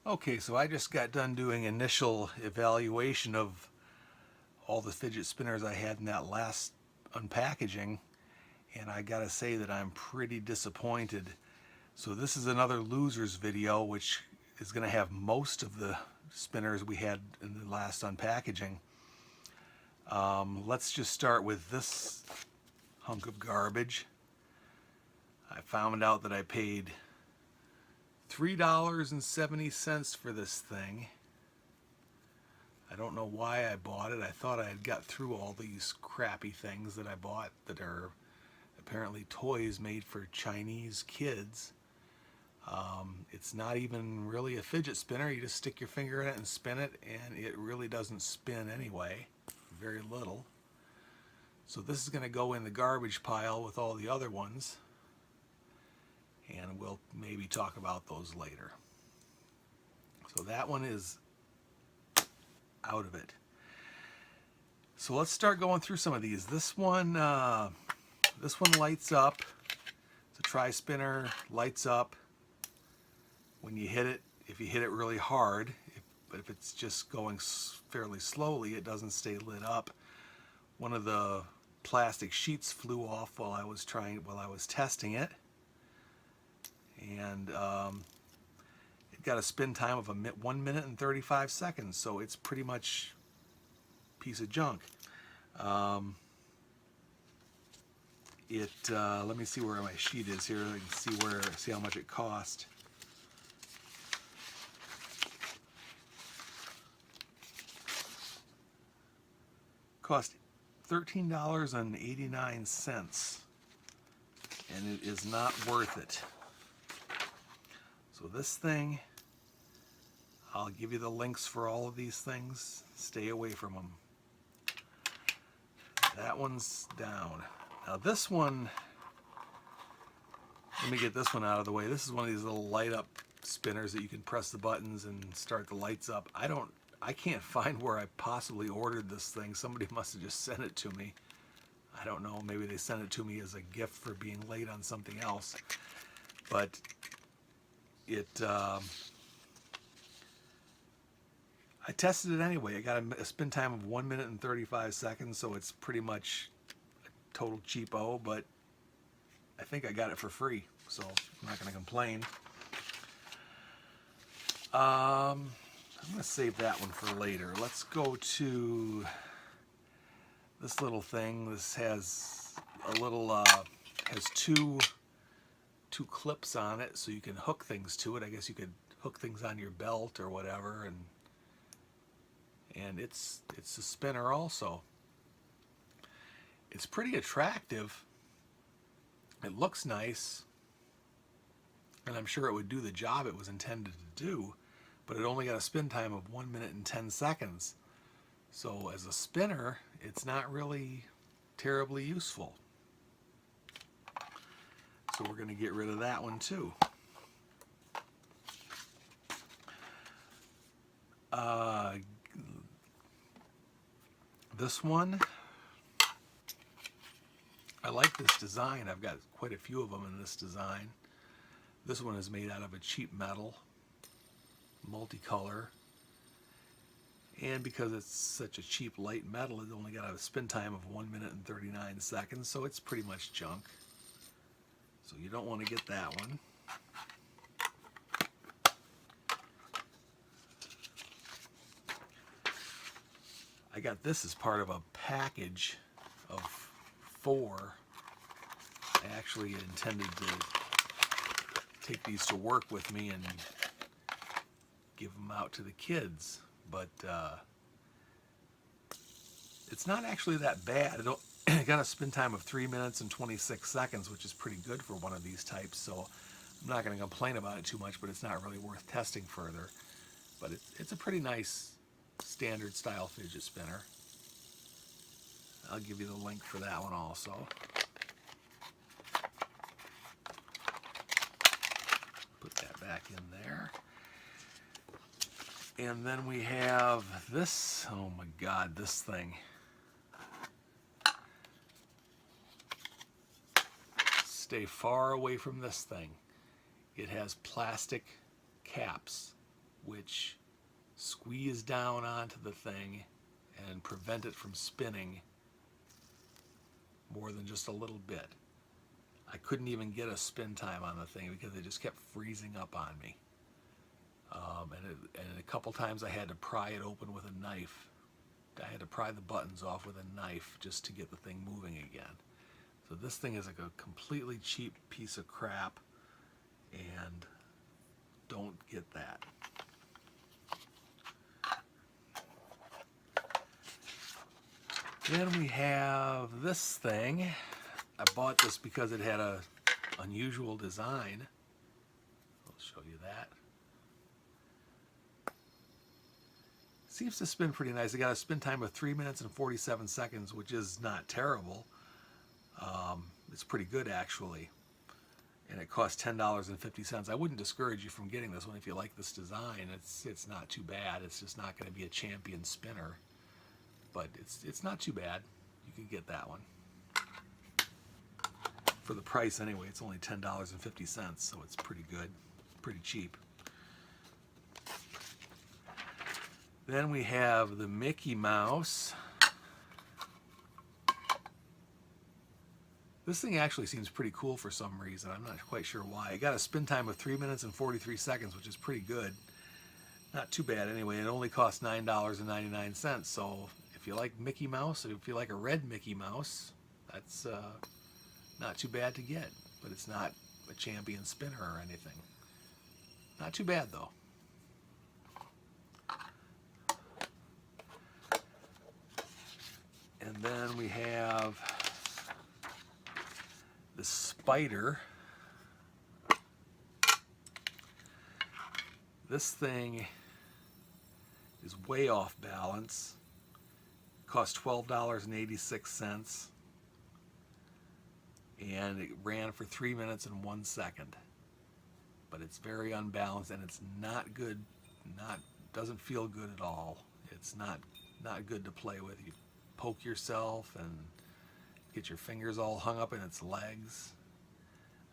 Okay, so I just got done doing initial evaluation of all the fidget spinners I had in that last unpackaging, and I gotta say that I'm pretty disappointed. So this is another losers video, which is gonna have most of the spinners we had in the last unpackaging. Let's just start with this hunk of garbage. I found out that I paid $3.70 for this thing. I don't know why I bought it. I thought I had got through all these crappy things that I bought that are apparently toys made for Chinese kids. It's not even really a fidget spinner. You just stick your finger in it and spin it, and it really doesn't spin anyway. Very little. So this is going to go in the garbage pile with all the other ones, and we'll maybe talk about those later. So that one is out of it. So let's start going through some of these. This one lights up. It's a tri-spinner, lights up when you hit it. If you hit it really hard, but if it's just going fairly slowly, it doesn't stay lit up. One of the plastic sheets flew off while I was testing it, and it got a spin time of 1 minute and 35 seconds, so it's pretty much a piece of junk. Let me see where my sheet is here. I can see how much it cost. Cost $13.89, and it is not worth it. So this thing, I'll give you the links for all of these things. Stay away from them. That one's down. Now this one, let me get this one out of the way. This is one of these little light up spinners that you can press the buttons and start the lights up. I can't find where I possibly ordered this thing. Somebody must have just sent it to me. I don't know, maybe they sent it to me as a gift for being late on something else. But I tested it anyway. I got a spin time of 1 minute and 35 seconds, so it's pretty much a total cheapo, but I think I got it for free, so I'm not going to complain. I'm going to save that one for later. Let's go to this little thing. This has a little, has two clips on it, so you can hook things to it. I guess you could hook things on your belt or whatever, and it's a spinner also. It's pretty attractive. It looks nice, and I'm sure it would do the job it was intended to do, but it only got a spin time of 1 minute and 10 seconds. So as a spinner, it's not really terribly useful. So we're going to get rid of that one too. This one, I like this design. I've got quite a few of them in this design. This one is made out of a cheap metal, multicolor. And because it's such a cheap light metal, it only got a spin time of 1 minute and 39 seconds, so it's pretty much junk. So you don't want to get that one. I got this as part of a package of 4. I actually intended to take these to work with me and give them out to the kids, but it's not actually that bad. It got a spin time of 3 minutes and 26 seconds, which is pretty good for one of these types, so I'm not going to complain about it too much, but it's not really worth testing further. But it's a pretty nice standard style fidget spinner. I'll give you the link for that one also. Put that back in there. And then we have this. Oh my God, this thing. Stay far away from this thing. It has plastic caps which squeeze down onto the thing and prevent it from spinning more than just a little bit. I couldn't even get a spin time on the thing because it just kept freezing up on me. And a couple times I had to pry it open with a knife. I had to pry the buttons off with a knife just to get the thing moving again. So this thing is like a completely cheap piece of crap, and don't get that. Then we have this thing. I bought this because it had a unusual design. I'll show you that. Seems to spin pretty nice. It got a spin time of 3 minutes and 47 seconds, which is not terrible. It's pretty good actually. And it costs $10.50. I wouldn't discourage you from getting this one if you like this design. It's not too bad. It's just not going to be a champion spinner, but it's not too bad. You can get that one for the price anyway. It's only $10.50, so it's pretty good, pretty cheap. Then we have the Mickey Mouse. This thing actually seems pretty cool for some reason. I'm not quite sure why. It got a spin time of 3 minutes and 43 seconds, which is pretty good. Not too bad anyway. It only costs $9.99. So if you like Mickey Mouse, if you like a red Mickey Mouse, that's not too bad to get. But it's not a champion spinner or anything. Not too bad though. And then we have the Spider. This thing is way off balance. Cost $12.86. And it ran for 3 minutes and 1 second. But it's very unbalanced and it's not good. Doesn't feel good at all. It's not good to play with. You poke yourself and get your fingers all hung up in its legs.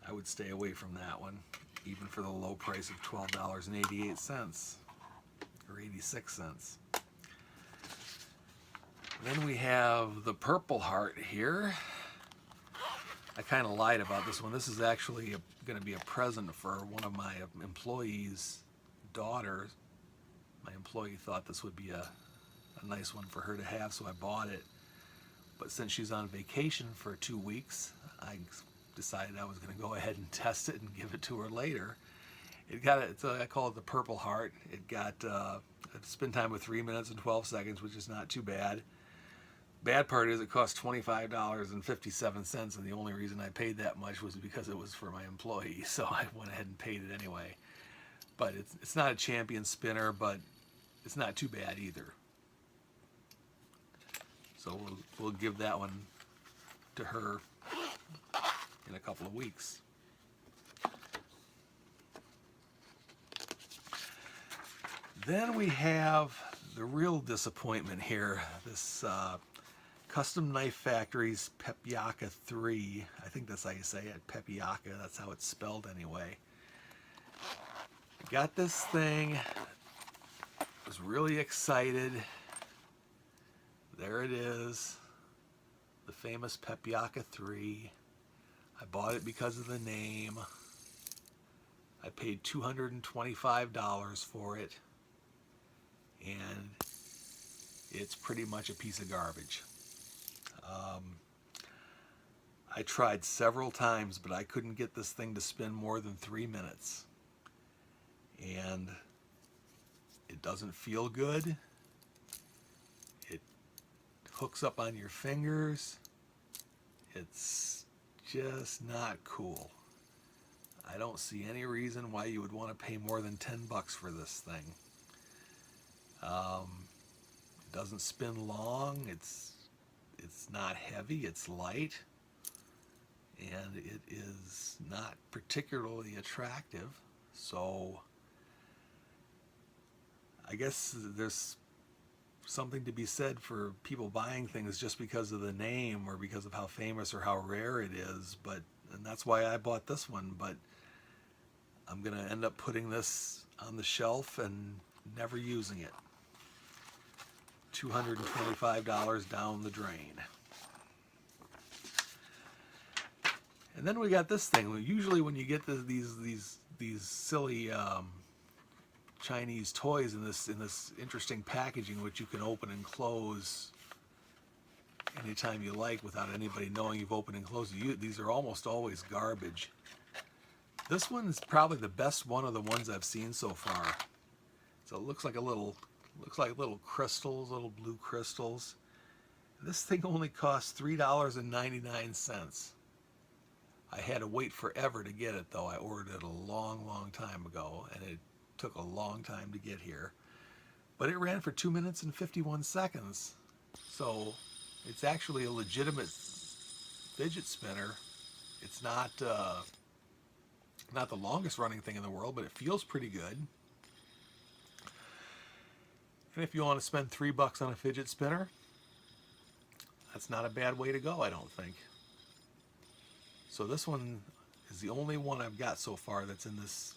I would stay away from that one, even for the low price of $12.88 or 86 cents. Then we have the Purple Heart here. I kind of lied about this one. This is actually going to be a present for one of my employees' daughters. My employee thought this would be a nice one for her to have, so I bought it. But since she's on vacation for 2 weeks, I decided I was going to go ahead and test it and give it to her later. I call it the Purple Heart. It got a spin time of 3 minutes and 12 seconds, which is not too bad. Bad part is it cost $25.57, and the only reason I paid that much was because it was for my employee, so I went ahead and paid it anyway. But it's not a champion spinner, but it's not too bad either. So we'll give that one to her in a couple of weeks. Then we have the real disappointment here. This Custom Knife Factory's Pepiaka 3. I think that's how you say it, Pepiaka. That's how it's spelled anyway. Got this thing. Was really excited. There it is, the famous Pepiaka 3. I bought it because of the name. I paid $225 for it, and it's pretty much a piece of garbage. I tried several times, but I couldn't get this thing to spin more than 3 minutes. And it doesn't feel good. Hooks up on your fingers. It's just not cool. I don't see any reason why you would want to pay more than 10 bucks for this thing. It doesn't spin long. It's not heavy. It's light, and it is not particularly attractive. So I guess there's something to be said for people buying things just because of the name or because of how famous or how rare it is, and that's why I bought this one. But I'm gonna end up putting this on the shelf and Never using it. $225 down the drain. And then we got this thing. Usually when you get these silly Chinese toys in this interesting packaging, which you can open and close anytime you like without anybody knowing you've opened and closed it, these are almost always garbage. This one's probably the best one of the ones I've seen so far. So it looks like little crystals, little blue crystals. This thing only costs $3.99. I had to wait forever to get it though. I ordered it a long time ago and it took a long time to get here. But it ran for 2 minutes and 51 seconds. So it's actually a legitimate fidget spinner. It's not the longest running thing in the world, but it feels pretty good. And if you want to spend $3 on a fidget spinner, that's not a bad way to go, I don't think. So this one is the only one I've got so far that's in this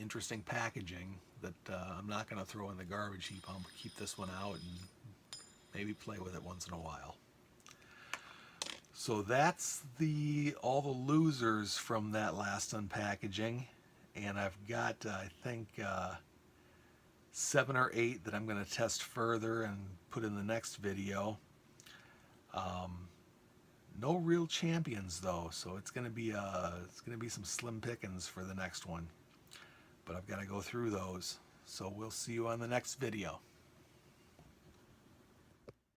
interesting packaging that I'm not going to throw in the garbage heap. I'll keep this one out and maybe play with it once in a while. So that's all the losers from that last unpackaging. And I've got, I think, 7 or 8 that I'm going to test further and put in the next video. No real champions though, so it's going to be some slim pickings for the next one. But I've got to go through those. So we'll see you on the next video.